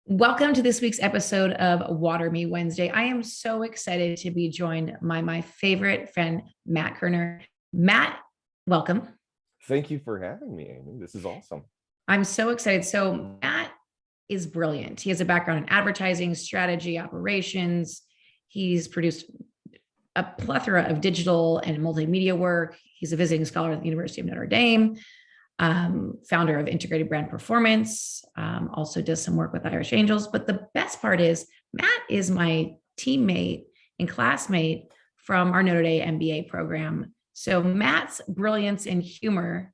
Welcome to this week's episode of Water Me Wednesday. I am so excited to be joined by my favorite friend, Matt Koerner. Matt, welcome. Thank you for having me, Amy. This is awesome. I'm so excited. So, Matt is brilliant. He has a background in advertising, strategy, operations. He's produced a plethora of digital and multimedia work. He's a visiting scholar at the University of Notre Dame, founder of Integrated Brand Performance, also does some work with Irish Angels. But the best part is Matt is my teammate and classmate from our Notre Dame MBA program. So Matt's brilliance and humor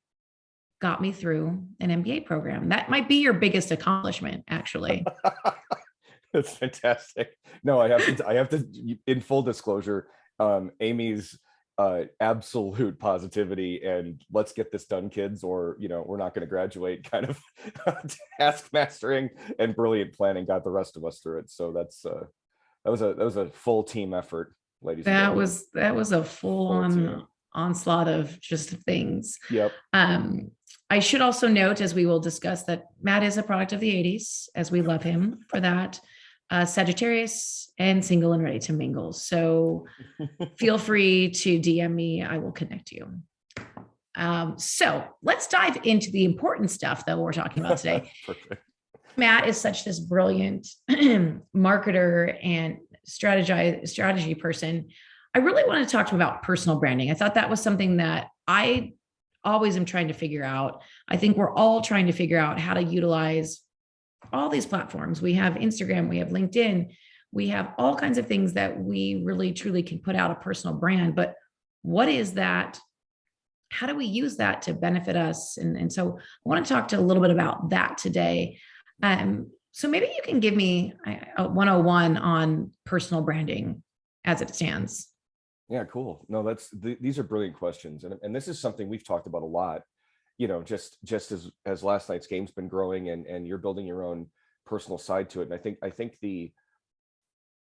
got me through an MBA program. That might be your biggest accomplishment, actually. That's fantastic. No, I have to, in full disclosure, Amy's absolute positivity and let's get this done, kids, or we're not going to graduate kind of task mastering and brilliant planning got the rest of us through it. So that was a full team effort, ladies and gentlemen. That was a full on onslaught of just things. Yep. I should also note, as we will discuss, that Matt is a product of the 80s, as we love him for that. Sagittarius and single and ready to mingle. So feel free to DM me. I will connect you. So let's dive into the important stuff that we're talking about today. Perfect. Matt is such this brilliant marketer and strategy person. I really want to talk to him about personal branding. I thought that was something that I always am trying to figure out. I think we're all trying to figure out how to utilize all these platforms. We have Instagram, we have LinkedIn, we have all kinds of things that we really truly can put out a personal brand. But what is that? How do we use that to benefit us? And so I want to talk a little bit about that today. So maybe you can give me a 101 on personal branding as it stands. Yeah, cool. No, these are brilliant questions. And this is something we've talked about a lot, just as last night's game's been growing and you're building your own personal side to it. And I think a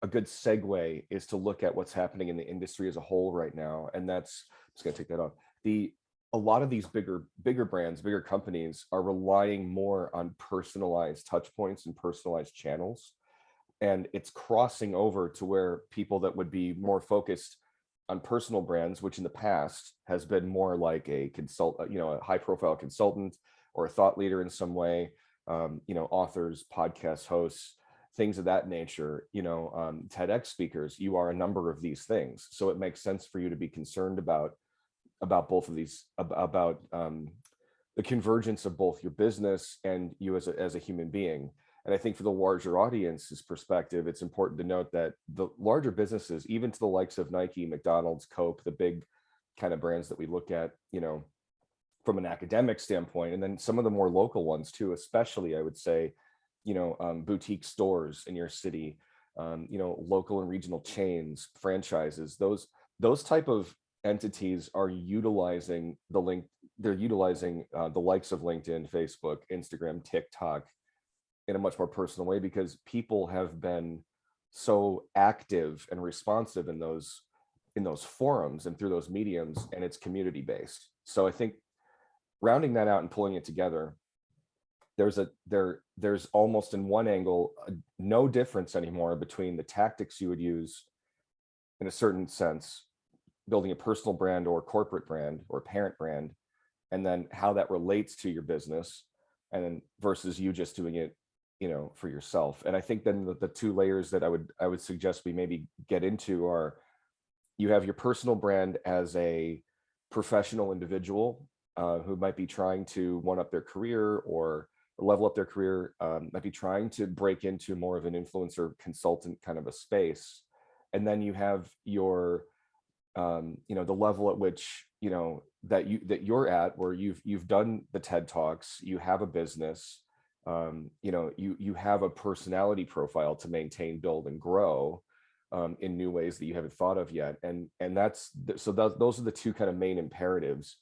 good segue is to look at what's happening in the industry as a whole right now. And that's, I'm just gonna take that off. A lot of these bigger brands, bigger companies are relying more on personalized touch points and personalized channels. And it's crossing over to where people that would be more focused on personal brands, which in the past has been more like a a high profile consultant or a thought leader in some way, authors, podcast hosts, things of that nature, TEDx speakers. You are a number of these things. So it makes sense for you to be concerned about both of these, about the convergence of both your business and you as a human being. And I think for the larger audience's perspective, it's important to note that the larger businesses, even to the likes of Nike, McDonald's, Coke, the big kind of brands that we look at, from an academic standpoint, and then some of the more local ones too, especially I would say, boutique stores in your city, local and regional chains, franchises, those type of entities are utilizing the likes of LinkedIn, Facebook, Instagram, TikTok in a much more personal way, because people have been so active and responsive in those forums and through those mediums, and it's community based. So I think rounding that out and pulling it together, there's almost in one angle no difference anymore between the tactics you would use in a certain sense, building a personal brand or corporate brand or parent brand, and then how that relates to your business, and then versus you just doing it for yourself. And I think then the two layers that I would suggest we maybe get into are, you have your personal brand as a professional individual who might be trying to one up their career or level up their career, might be trying to break into more of an influencer consultant kind of a space. And then you have your the level at which that you're at, where you've done the TED Talks, you have a business, you have a personality profile to maintain, build, and grow in new ways that you haven't thought of yet. And those are the two kind of main imperatives.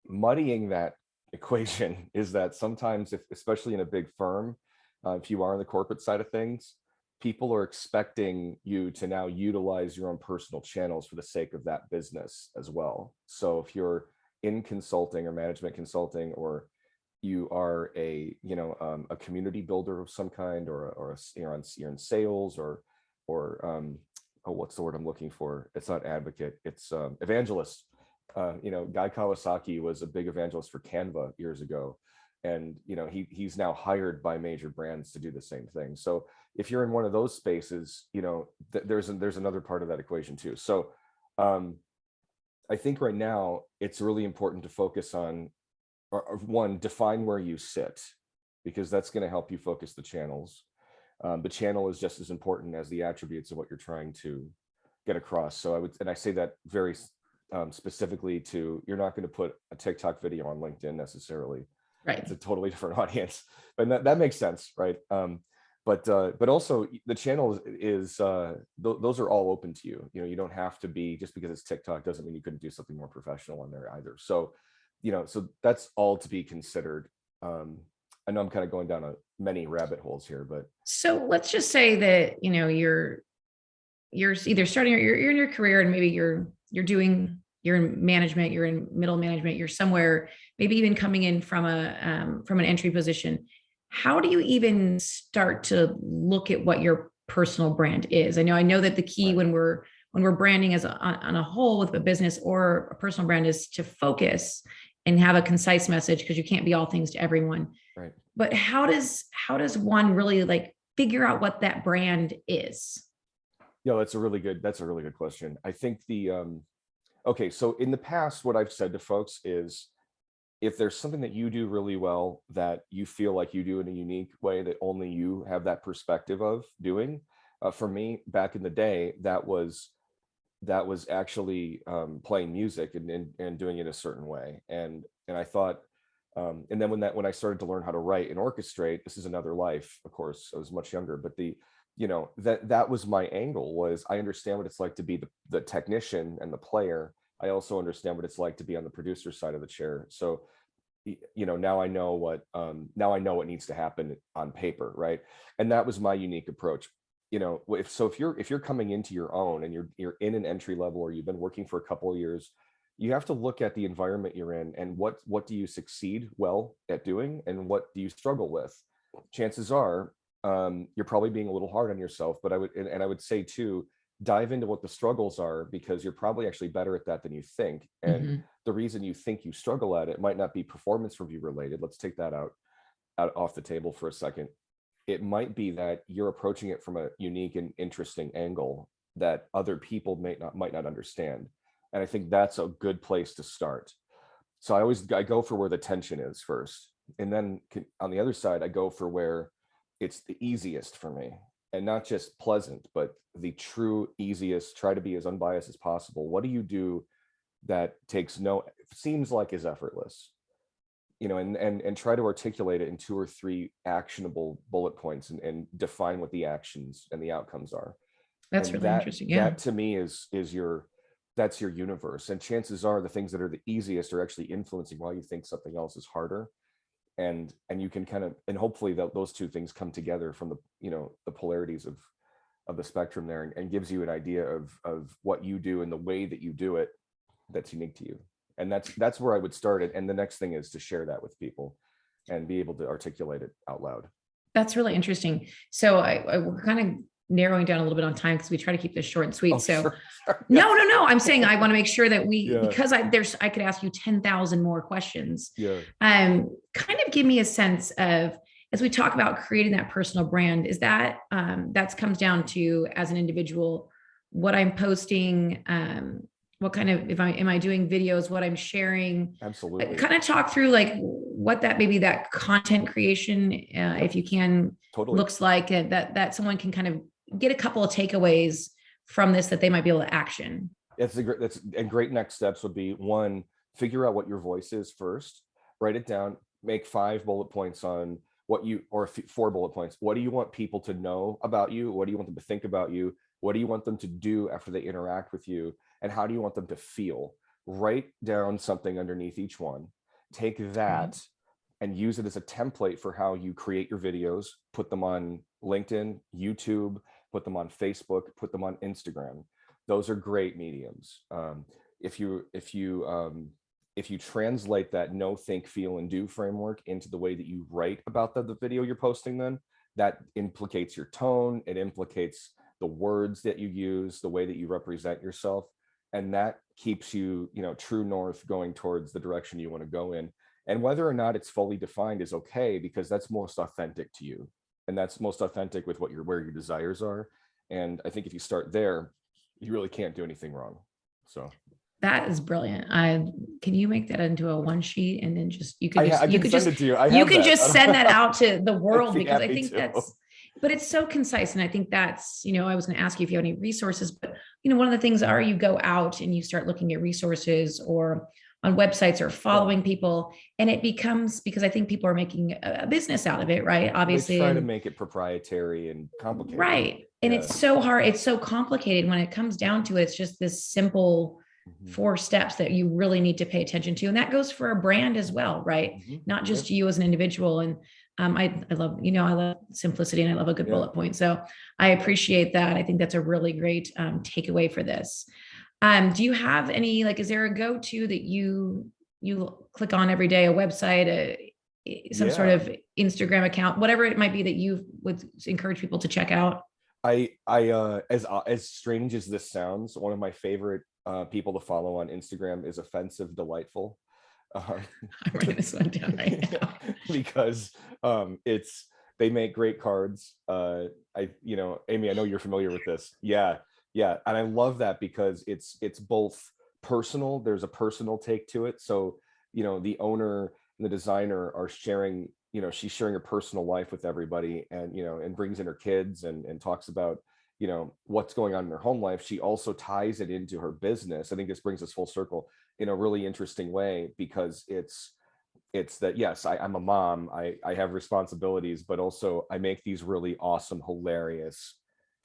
Muddying that equation is that sometimes, especially in a big firm, if you are on the corporate side of things, people are expecting you to now utilize your own personal channels for the sake of that business as well. So if you're in consulting or management consulting or you are a community builder of some kind, you're in sales, or oh, what's the word I'm looking for? It's not advocate, it's evangelist. Guy Kawasaki was a big evangelist for Canva years ago, and he's now hired by major brands to do the same thing. So if you're in one of those spaces, there's another part of that equation too. So I think right now it's really important to focus on, or one, define where you sit, because that's going to help you focus the channels. The channel is just as important as the attributes of what you're trying to get across. So I say that very specifically to, you're not going to put a TikTok video on LinkedIn necessarily. Right. It's a totally different audience, but that makes sense, right? But also the channel is those are all open to you. You don't have to be, just because it's TikTok doesn't mean you couldn't do something more professional on there either. So so that's all to be considered. I know I'm kind of going down many rabbit holes here, but so let's just say that you're either starting, or you're in your career, and maybe you're in management, you're in middle management, you're somewhere, maybe even coming in from an entry position. How do you even start to look at what your personal brand is? I know that the key, right, when we're branding on a whole with a business or a personal brand, is to focus and have a concise message, because you can't be all things to everyone. right. But how does one really figure out what that brand is? Yeah, that's a really good question. I think okay, so in the past, what I've said to folks is, if there's something that you do really well, that you feel like you do in a unique way that only you have that perspective of doing, for me back in the day, that was actually playing music and doing it a certain way. And I thought, and then when I started to learn how to write and orchestrate, this is another life, of course, I was much younger, but that was my angle. Was I understand what it's like to be the technician and the player. I also understand what it's like to be on the producer side of the chair. So now I know what needs to happen on paper, right? And that was my unique approach. If you're coming into your own, and you're in an entry level, or you've been working for a couple of years, you have to look at the environment you're in, and what do you succeed well at doing, and what do you struggle with. Chances are you're probably being a little hard on yourself, but I would say too, dive into what the struggles are, because you're probably actually better at that than you think. And Mhm. the reason you think you struggle at it might not be performance review related. Let's take that out off the table for a second. It might be that you're approaching it from a unique and interesting angle that other people might not understand. And I think that's a good place to start. So I go for where the tension is first, and then on the other side, I go for where it's the easiest for me, and not just pleasant, but the true easiest. Try to be as unbiased as possible. What do you do that seems like is effortless? And try to articulate it in 2 or 3 actionable bullet points, and define what the actions and the outcomes are. That's And really interesting. Yeah. that to me is that's your universe. And chances are the things that are the easiest are actually influencing why you think something else is harder. And you can and hopefully those two things come together from the polarities of the spectrum there, and gives you an idea of what you do and the way that you do it that's unique to you. And that's where I would start it. And the next thing is to share that with people and be able to articulate it out loud. That's really interesting. So we're kind of narrowing down a little bit on time, because we try to keep this short and sweet. Oh, So sure. no, I'm saying I want to make sure that Yeah. because I could ask you 10,000 more questions. Yeah. Kind of give me a sense of, as we talk about creating that personal brand, is that comes down to, as an individual, what I'm posting, what kind of, am I doing videos, what I'm sharing. Absolutely. Kind of talk through what that, maybe that content creation, if you can, Totally looks like, that someone can kind of get a couple of takeaways from this that they might be able to action. That's great next steps would be, one, figure out what your voice is first, write it down, make 5 bullet points on or 4 bullet points. What do you want people to know about you? What do you want them to think about you? What do you want them to do after they interact with you? And how do you want them to feel? Write down something underneath each one. Take that and use it as a template for how you create your videos, put them on LinkedIn, YouTube, put them on Facebook, put them on Instagram. Those are great mediums. If you if you translate that know, think, feel, and do framework into the way that you write about the video you're posting, then that implicates your tone, it implicates the words that you use, the way that you represent yourself, and that keeps you, true north going towards the direction you want to go in. And whether or not it's fully defined is okay, because that's most authentic to you, and that's most authentic with where your desires are. And I think if you start there, you really can't do anything wrong. So that is brilliant. Can you make that into a one sheet, and then you could send it to you. You can just send that out to the world, be because I think to. but it's so concise. And I think that's, I was going to ask you if you have any resources, but one of the things are, you go out and you start looking at resources or on websites or following people, and it becomes, because I think people are making a business out of it, right? Obviously, they try to make it proprietary and complicated, right? And it's so hard, it's so complicated. When it comes down to it, it's just this simple 4 steps that you really need to pay attention to, and that goes for a brand as well, right? Not just you as an individual. And I love, I love simplicity, and I love a good bullet point. So I appreciate that. I think that's a really great takeaway for this. Do you have any, is there a go-to that you click on every day, a website, some sort of Instagram account, whatever it might be that you would encourage people to check out? As strange as this sounds, one of my favorite people to follow on Instagram is Offensive Delightful. I'm writing this one down right now. Because they make great cards. Amy, I know you're familiar with this. Yeah. And I love that because it's both personal. There's a personal take to it. So, the owner and the designer are sharing, she's sharing her personal life with everybody, and, and brings in her kids and talks about, what's going on in her home life. She also ties it into her business. I think this brings us full circle in a really interesting way, because it's that, yes, I'm a mom, I have responsibilities, but also I make these really awesome, hilarious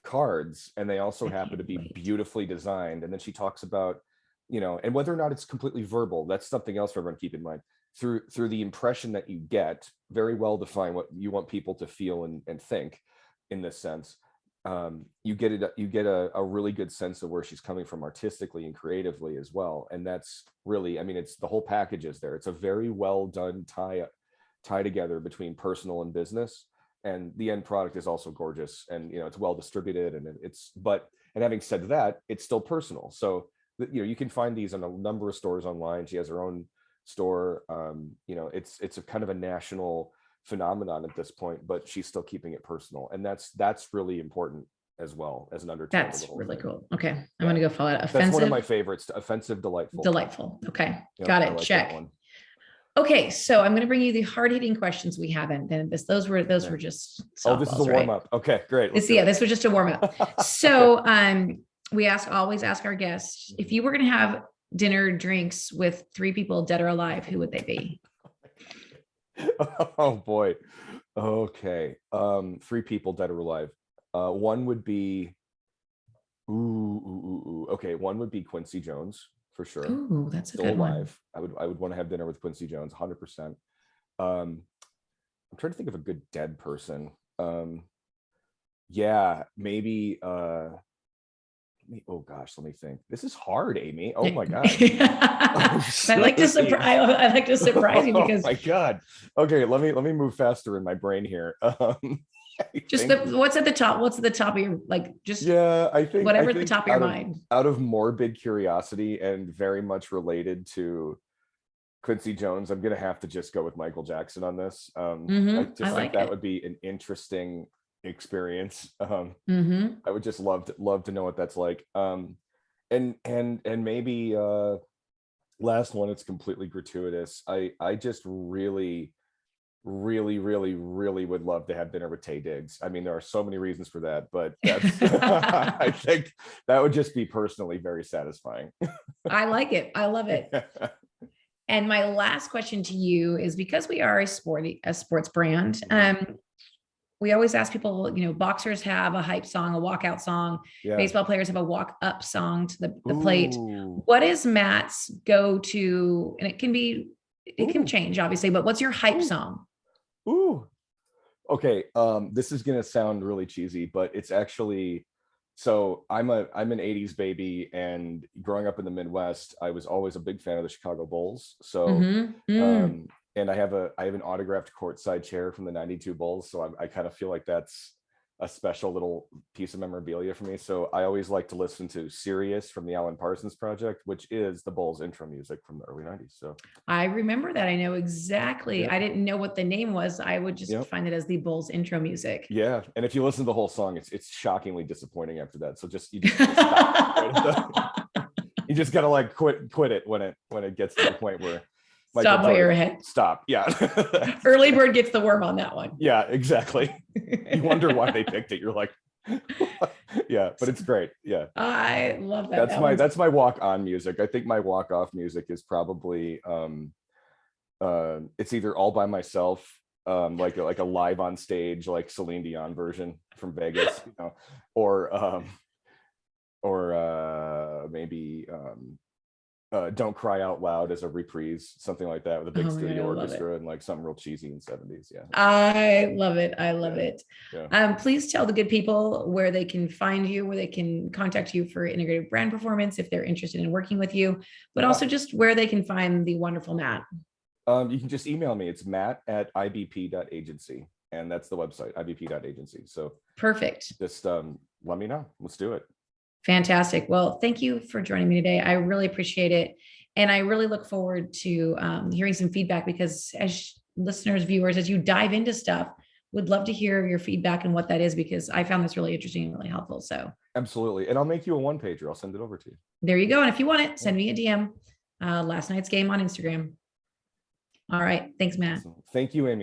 cards, and they also happen to be beautifully designed. And then she talks about, and whether or not it's completely verbal, that's something else for everyone to keep in mind. Through the impression that you get, very well define what you want people to feel and think in this sense. You get a really good sense of where she's coming from artistically and creatively as well. And that's really, it's the whole package is there. It's a very well done tie together between personal and business, and the end product is also gorgeous, and it's well distributed, and and having said that, it's still personal. So you can find these in a number of stores online. She has her own store. It's a kind of a national phenomenon at this point, but she's still keeping it personal, and that's really important as well as an undertone. That's really cool. Okay, I'm gonna go follow it. Offensive. That's one of my favorites. Offensive, delightful. Okay, got it. Check. Okay, so I'm going to bring you the hard-hitting questions we haven't. And those were just softballs, this is a warm-up. Right? Okay, great. This was just a warm-up. So we always ask our guests, if you were going to have dinner, drinks with 3 people, dead or alive, who would they be? Oh boy. Okay. 3 people, dead or alive. One would be okay, one would be Quincy Jones, for sure. Ooh, that's still a good alive. One. I would want to have dinner with Quincy Jones, 100%. I'm trying to think of a good dead person. Maybe oh gosh, let me think. This is hard, Amy. Oh my god. I like to surprise you because oh my god. Okay, let me move faster in my brain here. What's at the top? What's at the top of your I think whatever at the top of your mind. Out of morbid curiosity and very much related to Quincy Jones, I'm gonna have to just go with Michael Jackson on this. I think that would be an interesting experience. I would just love to know what that's like. And maybe last one, it's completely gratuitous. I just really would love to have dinner with Taye Diggs. There are so many reasons for that, but that's I think that would just be personally very satisfying. I like it. I love it. And my last question to you is, because we are a sports brand, we always ask people, boxers have a hype song, a walkout song. Yeah. Baseball players have a walk up song to the plate. What is Matt's go-to? And it can change, obviously, but what's your hype song? Okay. This is going to sound really cheesy, but it's actually So I'm an 80s baby, and growing up in the Midwest, I was always a big fan of the Chicago Bulls. So Mm. and I have an autographed courtside chair from the 92 Bulls. So I kind of feel like that's a special little piece of memorabilia for me. So I always like to listen to Sirius from the Alan Parsons Project, which is the Bulls intro music from the early 90s. So I remember that. I know exactly. yeah, I didn't know what the name was. I would just yep. find it as the Bulls intro music. Yeah. And if you listen to the whole song, it's shockingly disappointing after that. So you just gotta stop right you just gotta like quit it when it gets to the point where Michael Stop while you're Jordan, ahead. stop. Yeah. Early bird gets the worm on that one. Yeah, exactly. You wonder why they picked it. You're like, yeah, but it's great. Yeah. I love that. That's my walk on music. I think my walk off music is probably it's either All by Myself, like a live on stage, like Celine Dion version from Vegas, or maybe Don't Cry Out Loud as a reprise, something like that, with a big studio orchestra and like something real cheesy in the 70s. Yeah. I love it. I love it. Yeah. Please tell the good people where they can find you, where they can contact you for integrated brand performance if they're interested in working with you, but also just where they can find the wonderful Matt. You can just email me. It's matt@ibp.agency. And that's the website, ibp.agency. So perfect. Just let me know. Let's do it. Fantastic. Well, thank you for joining me today. I really appreciate it. And I really look forward to hearing some feedback, because as listeners, viewers, as you dive into stuff, would love to hear your feedback and what that is, because I found this really interesting and really helpful. So absolutely. And I'll make you a one pager. I'll send it over to you. There you go. And if you want it, send me a DM. Last Night's Game on Instagram. All right. Thanks, Matt. Awesome. Thank you, Amy.